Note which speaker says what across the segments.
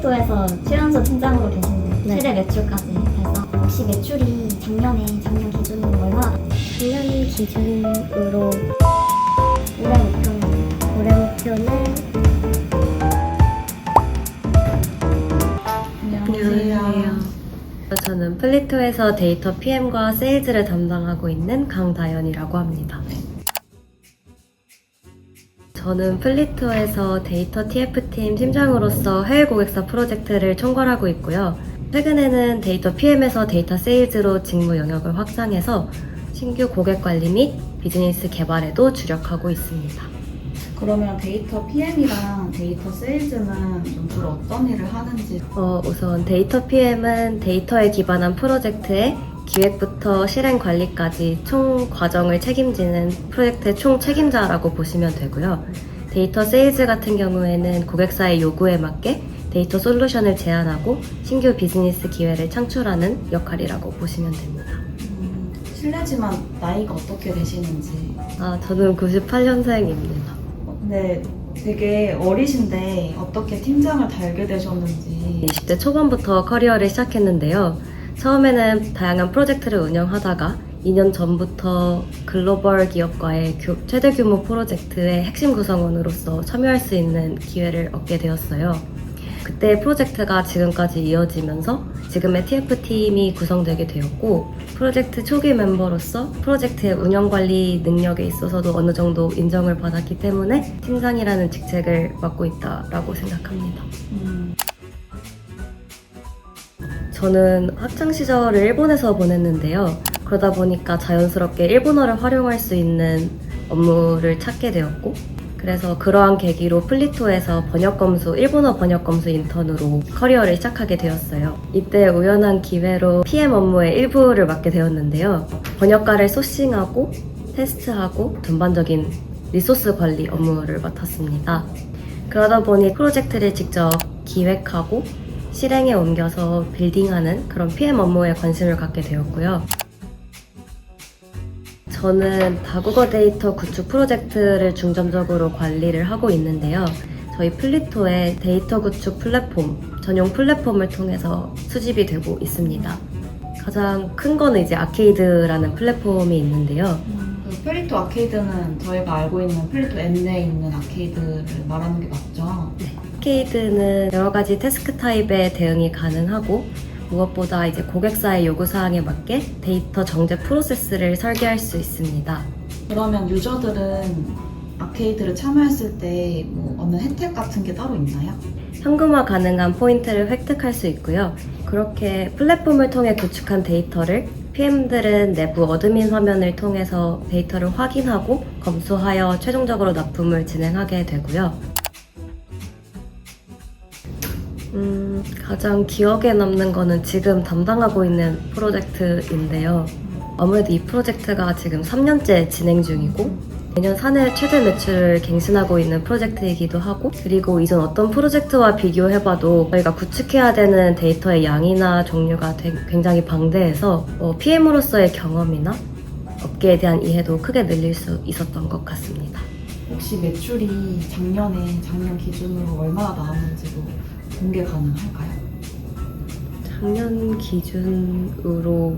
Speaker 1: 플리토에서 최연소 팀장으로 계신데
Speaker 2: 네.
Speaker 1: 최대 매출까지 해서 혹시 매출이 작년 기준으로 얼마나
Speaker 2: 작년 기준으로
Speaker 1: 올해 목표는
Speaker 2: 올해 목표는
Speaker 3: 안녕하세요.
Speaker 4: 저는 플리토에서 데이터 PM과 세일즈를 담당하고 있는 강다연이라고 합니다. 저는 플리토에서 데이터 TF팀 팀장으로서 해외 고객사 프로젝트를 총괄하고 있고요. 최근에는 데이터 PM에서 데이터 세일즈로 직무 영역을 확장해서 신규 고객 관리 및 비즈니스 개발에도 주력하고 있습니다.
Speaker 3: 그러면 데이터 PM이랑 데이터 세일즈는 좀 주로 어떤 일을 하는지.
Speaker 4: 우선 데이터 PM은 데이터에 기반한 프로젝트의 기획부터 실행 관리까지 총 과정을 책임지는 프로젝트의 총 책임자라고 보시면 되고요. 데이터 세일즈 같은 경우에는 고객사의 요구에 맞게 데이터 솔루션을 제안하고 신규 비즈니스 기회를 창출하는 역할이라고 보시면 됩니다.
Speaker 3: 실례지만 나이가 어떻게 되시는지.
Speaker 4: 저는 98년생입니다.
Speaker 3: 근데 되게 어리신데 어떻게 팀장을 달게 되셨는지.
Speaker 4: 20대 초반부터 커리어를 시작했는데요. 처음에는 다양한 프로젝트를 운영하다가 2년 전부터 글로벌 기업과의 최대 규모 프로젝트의 핵심 구성원으로서 참여할 수 있는 기회를 얻게 되었어요. 그때 프로젝트가 지금까지 이어지면서 지금의 TF팀이 구성되게 되었고, 프로젝트 초기 멤버로서 프로젝트의 운영관리 능력에 있어서도 어느 정도 인정을 받았기 때문에 팀장이라는 직책을 맡고 있다라고 생각합니다. 저는 학창시절을 일본에서 보냈는데요. 그러다 보니까 자연스럽게 일본어를 활용할 수 있는 업무를 찾게 되었고, 그래서 그러한 계기로 플리토에서 일본어 번역검수 인턴으로 커리어를 시작하게 되었어요. 이때 우연한 기회로 PM 업무의 일부를 맡게 되었는데요. 번역가를 소싱하고 테스트하고 전반적인 리소스 관리 업무를 맡았습니다. 그러다 보니 프로젝트를 직접 기획하고 실행에 옮겨서 빌딩하는 그런 PM 업무에 관심을 갖게 되었고요. 저는 다국어 데이터 구축 프로젝트를 중점적으로 관리를 하고 있는데요. 저희 플리토의 데이터 구축 플랫폼, 전용 플랫폼을 통해서 수집이 되고 있습니다. 가장 큰 거는 이제 아케이드라는 플랫폼이 있는데요.
Speaker 3: 그 플리토 아케이드는 저희가 알고 있는 플리토 앱 내에 있는 아케이드를 말하는 게 맞죠?
Speaker 4: 아케이드는 여러 가지 태스크 타입에 대응이 가능하고, 무엇보다 이제 고객사의 요구사항에 맞게 데이터 정제 프로세스를 설계할 수 있습니다.
Speaker 3: 그러면 유저들은 아케이드를 참여했을 때 뭐 어느 혜택 같은 게 따로 있나요?
Speaker 4: 현금화 가능한 포인트를 획득할 수 있고요. 그렇게 플랫폼을 통해 구축한 데이터를 PM들은 내부 어드민 화면을 통해서 데이터를 확인하고 검수하여 최종적으로 납품을 진행하게 되고요. 가장 기억에 남는 거는 지금 담당하고 있는 프로젝트인데요. 아무래도 이 프로젝트가 지금 3년째 진행 중이고 매년 사내 최대 매출을 갱신하고 있는 프로젝트이기도 하고, 그리고 이전 어떤 프로젝트와 비교해봐도 저희가 구축해야 되는 데이터의 양이나 종류가 굉장히 방대해서 PM으로서의 경험이나 업계에 대한 이해도 크게 늘릴 수 있었던 것 같습니다.
Speaker 3: 혹시 매출이 작년 기준으로 얼마나 나왔는지도 공개 가능할까요?
Speaker 4: 작년 기준으로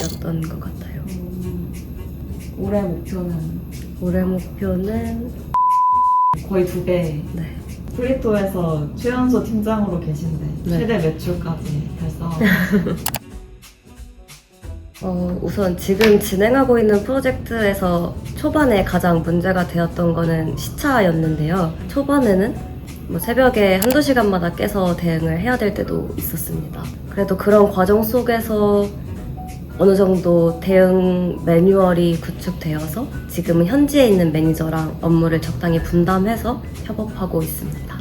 Speaker 4: 였던 것 같아요.
Speaker 3: 올해 목표는
Speaker 4: 올해 목표는
Speaker 3: 거의 2배.
Speaker 4: 네.
Speaker 3: 플리토에서 최연소 팀장으로 계신데
Speaker 4: 네.
Speaker 3: 최대 매출까지 달성.
Speaker 4: 우선 지금 진행하고 있는 프로젝트에서 초반에 가장 문제가 되었던 거는 시차였는데요. 초반에는 새벽에 한두 시간마다 깨서 대응을 해야 될 때도 있었습니다. 그래도 그런 과정 속에서 어느 정도 대응 매뉴얼이 구축되어서 지금은 현지에 있는 매니저랑 업무를 적당히 분담해서 협업하고 있습니다.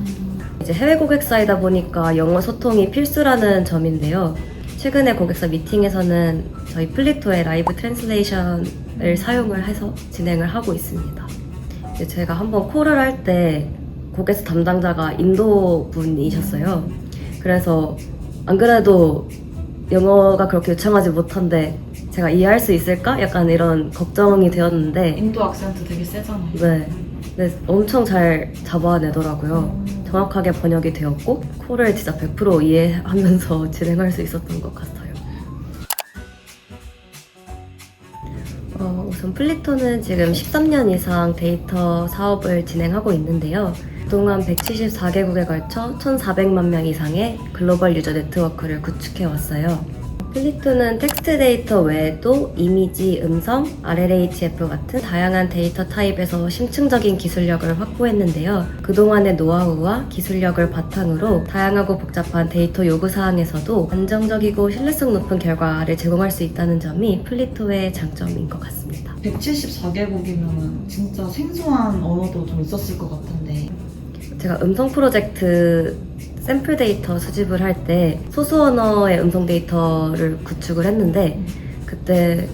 Speaker 4: 이제 해외 고객사이다 보니까 영어 소통이 필수라는 점인데요. 최근에 고객사 미팅에서는 저희 플리토의 라이브 트랜슬레이션을 사용을 해서 진행을 하고 있습니다. 이제 제가 한번 콜을 할 때 고객사 담당자가 인도 분이셨어요. 그래서 안 그래도 영어가 그렇게 유창하지 못한데 제가 이해할 수 있을까? 약간 이런 걱정이 되었는데
Speaker 3: 인도 악센트 되게 세잖아요.
Speaker 4: 네, 엄청 잘 잡아내더라고요. 정확하게 번역이 되었고 콜을 진짜 100% 이해하면서 진행할 수 있었던 것 같아요. 우선 플리토는 지금 13년 이상 데이터 사업을 진행하고 있는데요. 그동안 174개국에 걸쳐 1,400만 명 이상의 글로벌 유저 네트워크를 구축해왔어요. 플리토는 텍스트 데이터 외에도 이미지, 음성, RLHF 같은 다양한 데이터 타입에서 심층적인 기술력을 확보했는데요. 그동안의 노하우와 기술력을 바탕으로 다양하고 복잡한 데이터 요구사항에서도 안정적이고 신뢰성 높은 결과를 제공할 수 있다는 점이 플리토의 장점인 것 같습니다.
Speaker 3: 174개국이면 진짜 생소한 언어도 좀 있었을 것 같은데.
Speaker 4: 제가 음성 프로젝트 샘플 데이터 수집을 할 때 소수 언어의 음성 데이터를 구축을 했는데 그때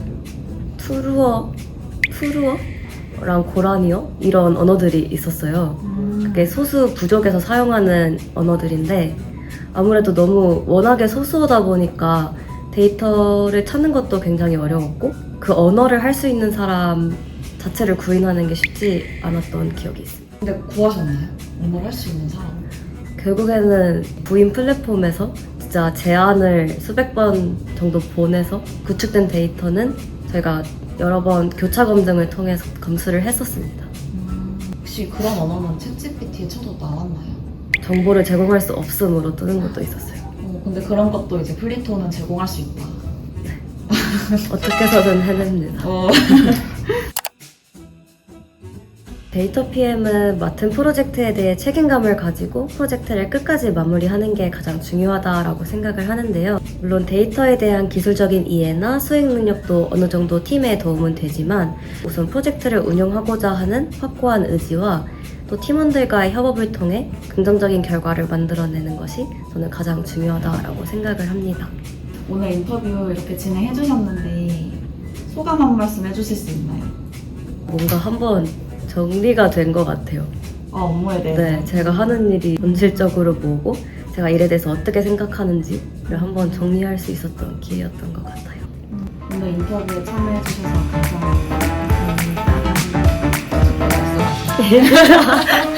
Speaker 4: 투루어랑 고라니어 이런 언어들이 있었어요. 그게 소수 부족에서 사용하는 언어들인데 아무래도 너무 워낙에 소수어다 보니까 데이터를 찾는 것도 굉장히 어려웠고 그 언어를 할 수 있는 사람 자체를 구인하는 게 쉽지 않았던 기억이 있습니다.
Speaker 3: 근데 구하셨나요? 언어를 할 수 있는 사람?
Speaker 4: 결국에는 부인 플랫폼에서 진짜 제안을 수백 번 정도 보내서 구축된 데이터는 저희가 여러 번 교차 검증을 통해서 검수를 했었습니다.
Speaker 3: 혹시 그런 언어는 챗GPT에 쳐도 나왔나요?
Speaker 4: 정보를 제공할 수 없음으로 뜨는 것도 있었어요.
Speaker 3: 근데 그런 것도 이제 플리토는 제공할 수 있다.
Speaker 4: 어떻게 해서든 해냅니다.
Speaker 3: 어.
Speaker 4: 데이터 PM은 맡은 프로젝트에 대해 책임감을 가지고 프로젝트를 끝까지 마무리하는 게 가장 중요하다고 생각을 하는데요. 물론 데이터에 대한 기술적인 이해나 수행 능력도 어느 정도 팀에 도움은 되지만 우선 프로젝트를 운영하고자 하는 확고한 의지와 또 팀원들과의 협업을 통해 긍정적인 결과를 만들어내는 것이 저는 가장 중요하다고 생각을 합니다.
Speaker 3: 오늘 인터뷰 이렇게 진행해 주셨는데 소감 한 말씀 해주실 수 있나요?
Speaker 4: 뭔가 한번 정리가 된 것 같아요.
Speaker 3: 업무에 대해서.
Speaker 4: 네, 제가 하는 일이 본질적으로 뭐고 제가 일에 대해서 어떻게 생각하는지를 한번 정리할 수 있었던 기회였던 것 같아요.
Speaker 3: 오늘 인터뷰에 참여해 주셔서 감사합니다.
Speaker 4: 감사합니다.